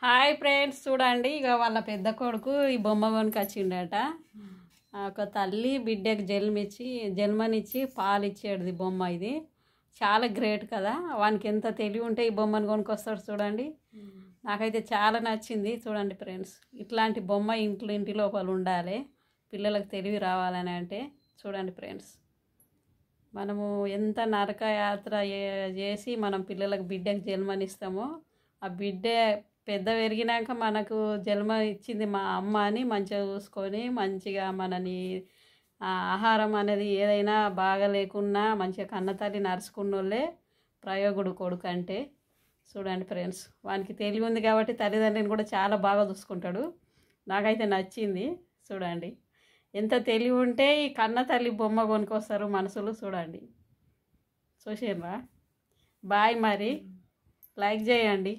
Hi friends, చూడండి ఇక వాళ్ళ పెద్ద కొడుకు ఈ బొమ్మ కొనుకొచ్చిండట. ఒక తల్లి బిడ్డకి జన్మనిచ్చి పాలు ఇచ్చేది బొమ్మ. ఇది చాలా గ్రేట్ కదా. వానికి ఎంత తెలివి ఉంటే ఈ బొమ్మను కొనుక్కొస్తాడు చూడండి. నాకైతే చాలా నచ్చింది. చూడండి ఫ్రెండ్స్, ఇట్లాంటి బొమ్మ ఇంటి లోపల ఉండాలి, పిల్లలకు తెలివి రావాలని. అంటే చూడండి ఫ్రెండ్స్, మనము ఎంత నరక యాత్ర చేసి మనం పిల్లలకు బిడ్డకు జన్మనిస్తామో, ఆ బిడ్డ పెద్ద పెరిగినాక మనకు జన్మ ఇచ్చింది మా అమ్మ అని మంచిగా చూసుకొని, మంచిగా మనని ఆహారం అనేది ఏదైనా బాగా లేకున్నా మంచిగా కన్నతల్లి నరుచుకున్న వాళ్ళే ప్రయోగుడు కొడుకు అంటే. చూడండి ఫ్రెండ్స్, వానికి తెలివి ఉంది కాబట్టి తల్లిదండ్రిని కూడా చాలా బాగా చూసుకుంటాడు. నాకైతే నచ్చింది. చూడండి, ఎంత తెలివి ఉంటే ఈ కన్న తల్లి బొమ్మ కొనుక్కొస్తారు మనుషులు. చూడండి, చూసిర్రా. బాయ్, మరి లైక్ చేయండి.